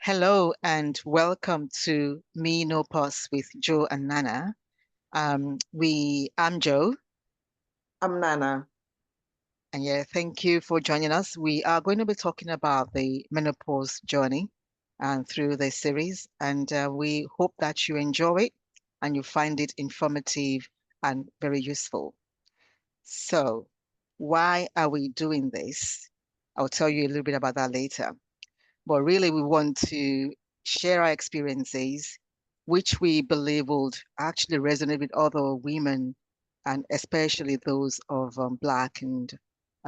Hello and welcome to Menopause with Joe and Nana. I'm Joe, I'm Nana. and yeah, thank you for joining us. We are going to be talking about the menopause journey and through the series, and we hope that you enjoy it and you find it informative and very useful. So, why are we doing this? I'll tell you a little bit about that later. But really, we want to share our experiences, which we believe would actually resonate with other women, and especially those of Black and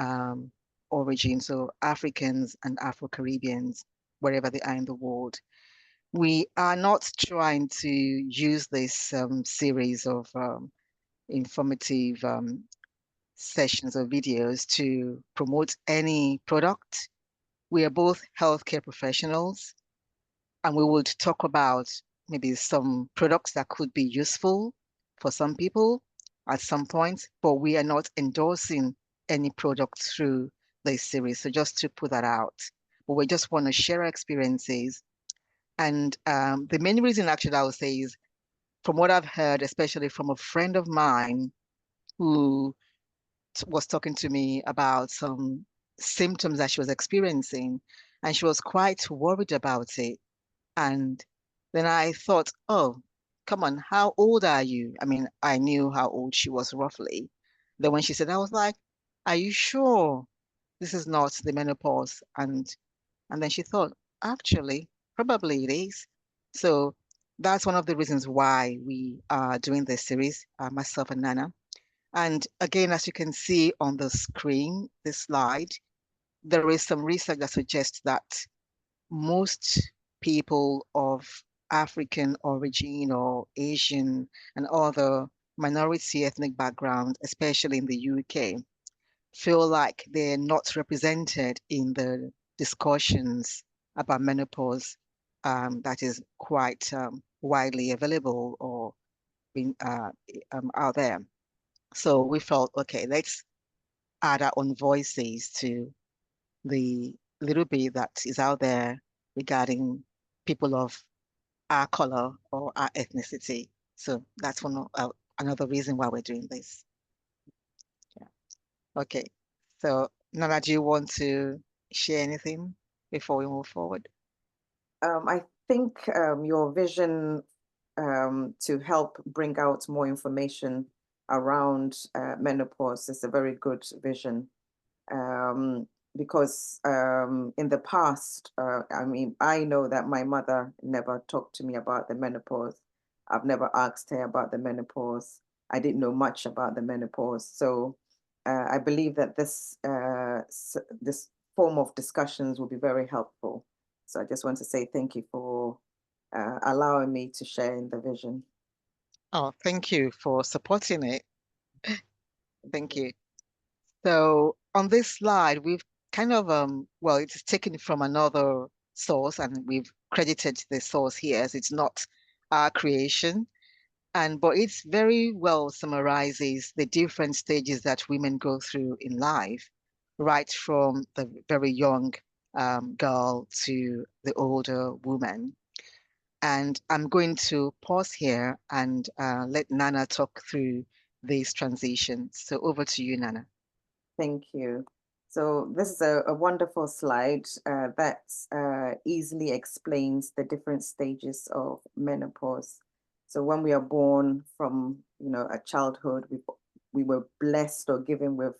um, origin, so Africans and Afro-Caribbeans, wherever they are in the world. We are not trying to use this series of informative sessions or videos to promote any product. We are both healthcare professionals and we would talk about maybe some products that could be useful for some people at some point, but we are not endorsing any product through this series. So just to put that out, but we just want to share our experiences. And the main reason actually I would say is from what I've heard, especially from a friend of mine who was talking to me about some symptoms that she was experiencing, and she was quite worried about it. And then I thought, oh, come on, how old are you? I mean, I knew how old she was roughly. Then when she said, I was like, are you sure this is not the menopause? And then she thought, actually, probably it is. So that's one of the reasons why we are doing this series, myself and Nana. And again, as you can see on the screen, this slide, there is some research that suggests that most people of African origin or Asian and other minority ethnic backgrounds, especially in the UK, feel like they're not represented in the discussions about menopause that is quite widely available or being out there. So we felt, okay, let's add our own voices to the little bit that is out there regarding people of our color or our ethnicity. So that's another reason why we're doing this. Yeah. Okay. So Nana, do you want to share anything before we move forward? I think your vision to help bring out more information around menopause is a very good vision. Um, because in the past, I mean, I know that my mother never talked to me about the menopause. I've never asked her about the menopause. I didn't know much about the menopause. So I believe that this form of discussions will be very helpful. So I just want to say thank you for allowing me to share in the vision. Oh, thank you for supporting it. Thank you. So on this slide, we've kind of well, it's taken from another source and we've credited the source here as it's not our creation. And but it's very well summarizes the different stages that women go through in life, right from the very young girl to the older woman. And I'm going to pause here and let Nana talk through these transitions. So over to you, Nana. Thank you. So this is a wonderful slide that easily explains the different stages of menopause. So when we are born from, a childhood, we were blessed or given with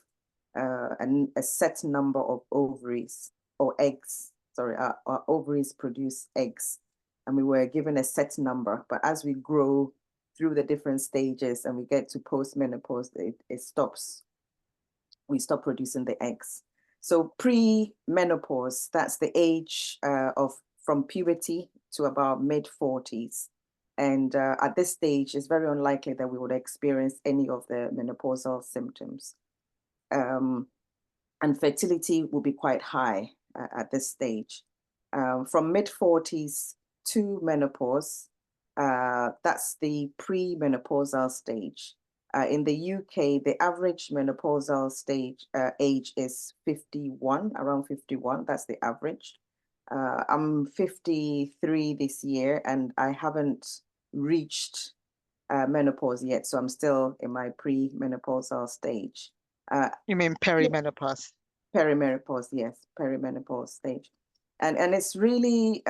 a set number of ovaries or eggs. Sorry, our ovaries produce eggs, and we were given a set number. But as we grow through the different stages and we get to postmenopause, it stops. We stop producing the eggs. So pre-menopause, that's the age of from puberty to about mid-40s. And at this stage, it's very unlikely that we would experience any of the menopausal symptoms. Um, and fertility will be quite high at this stage. From mid-40s to menopause, that's the pre-menopausal stage. In the UK, the average menopausal stage age is 51, around 51. That's the average. I'm 53 this year, and I haven't reached menopause yet, so I'm still in my pre-menopausal stage. You mean perimenopause? Perimenopause, yes, perimenopause stage. And it's really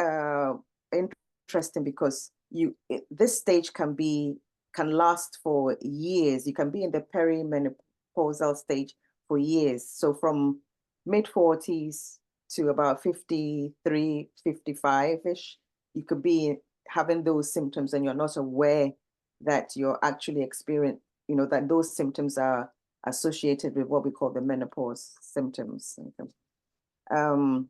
interesting because this stage can last for years. You can be in the perimenopausal stage for years. So from mid-40s to about 53, 55-ish, you could be having those symptoms and you're not aware that you're actually experiencing, that those symptoms are associated with what we call the menopause symptoms. And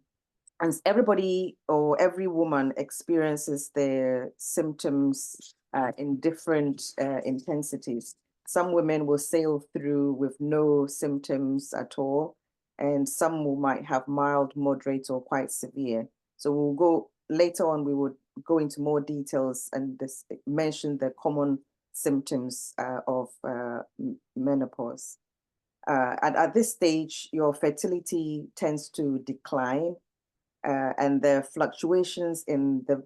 everybody or every woman experiences their symptoms in different intensities. Some women will sail through with no symptoms at all, and some might have mild, moderate, or quite severe. So we'll go later on, we would go into more details and mention the common symptoms of menopause. At this stage, your fertility tends to decline, and the fluctuations in the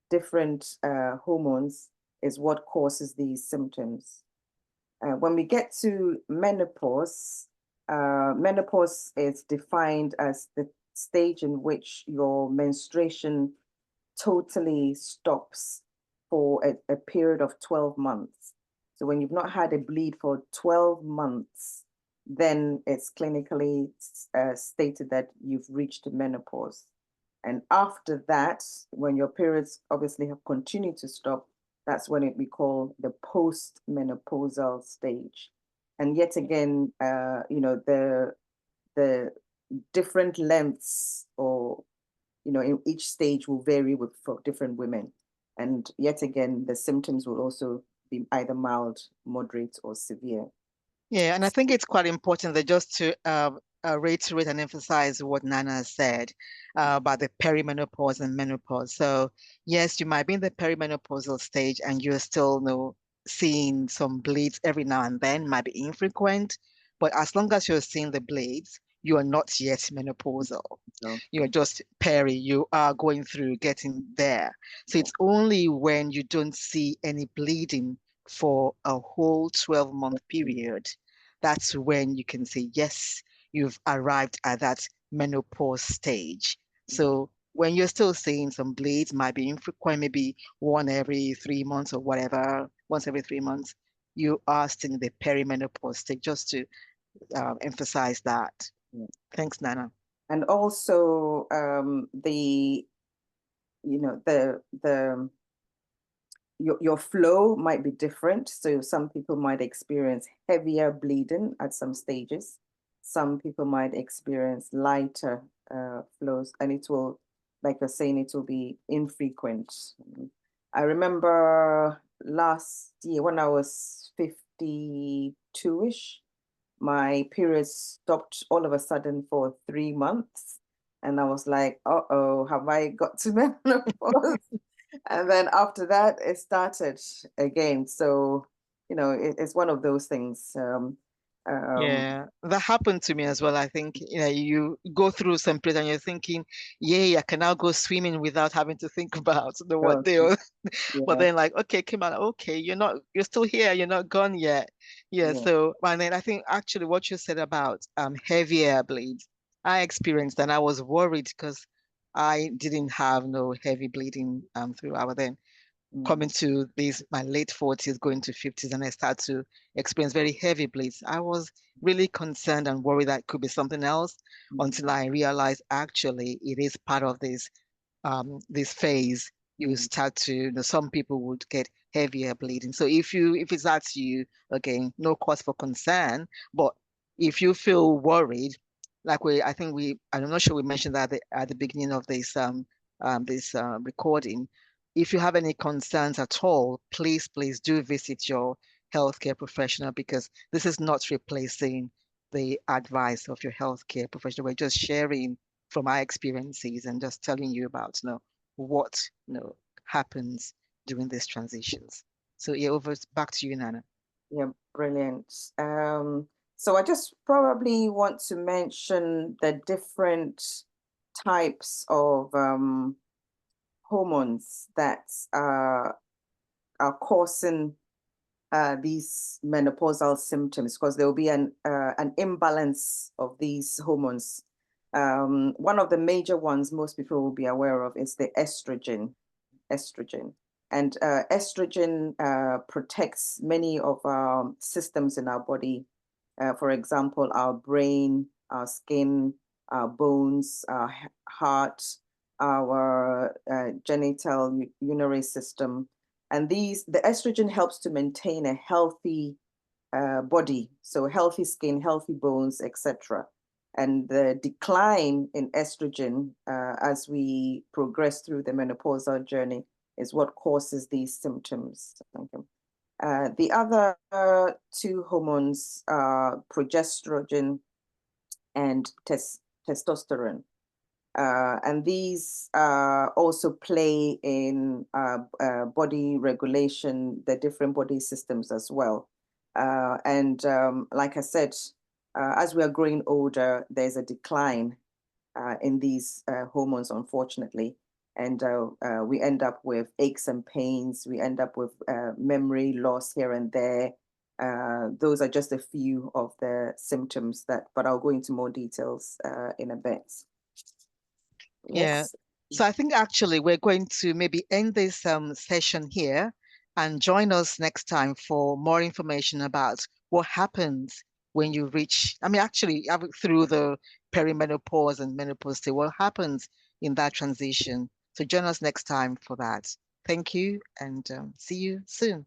different hormones is what causes these symptoms. When we get to menopause, menopause is defined as the stage in which your menstruation totally stops for a period of 12 months. So when you've not had a bleed for 12 months, then it's clinically stated that you've reached menopause. And after that, when your periods obviously have continued to stop, that's when we call the post-menopausal stage. And yet again, the different lengths or in each stage will vary for different women. And yet again, the symptoms will also be either mild, moderate, or severe. Yeah, and I think it's quite important that just to reiterate and emphasize what Nana said about the perimenopause and menopause. So yes, you might be in the perimenopausal stage and you're still, seeing some bleeds every now and then, might be infrequent, but as long as you're seeing the bleeds, you are not yet menopausal. So, You're just peri, you are going through getting there. So it's only when you don't see any bleeding for a whole 12-month period, that's when you can say, yes, you've arrived at that menopause stage. So when you're still seeing some bleeds, might be infrequent, maybe one every 3 months or whatever, once every 3 months, you are still in the perimenopause stage, just to emphasize that. Thanks, Nana. and also the your flow might be different. So some people might experience heavier bleeding at some stages. Some people might experience lighter flows, and it will, like you're saying, it will be infrequent. I remember last year when I was 52-ish, my periods stopped all of a sudden for 3 months. And I was like, uh-oh, have I got to menopause? And then after that, it started again. So, it's one of those things. Yeah, that happened to me as well. I think, you go through some period and you're thinking, yay, I can now go swimming without having to think about what oh, they are. But yeah, then like, okay, come on, okay, you're still here, you're not gone yet. Yeah, yeah. so, and then I think actually what you said about heavier bleeds, I experienced and I was worried because I didn't have no heavy bleeding throughout. But then coming to my late 40s, going to 50s, and I start to experience very heavy bleeds. I was really concerned and worried that it could be something else until I realized actually it is part of this phase. You start to, some people would get heavier bleeding. So if it's that's you, again, no cause for concern. But if you feel worried, like I'm not sure we mentioned that at the beginning of this recording. If you have any concerns at all, please do visit your healthcare professional, because this is not replacing the advice of your healthcare professional. We're just sharing from our experiences and just telling you about what happens during these transitions. So yeah, back to you, Nana. Yeah, brilliant. So I just probably want to mention the different types of hormones that are causing these menopausal symptoms, because there will be an imbalance of these hormones. One of the major ones most people will be aware of is the estrogen. And estrogen protects many of our systems in our body. For example, our brain, our skin, our bones, our heart, our genital urinary system. And the estrogen helps to maintain a healthy body, so healthy skin, healthy bones, etc. And the decline in estrogen as we progress through the menopausal journey is what causes these symptoms. The other two hormones are progesterone and testosterone. And these also play in body regulation, the different body systems as well. Like I said, as we are growing older, there's a decline in these hormones, unfortunately. And we end up with aches and pains. We end up with memory loss here and there. Those are just a few of the symptoms but I'll go into more details in a bit. Yeah. So I think actually we're going to maybe end this session here and join us next time for more information about what happens when you reach, I mean, actually through the perimenopause and menopause state, what happens in that transition. So join us next time for that. Thank you and see you soon.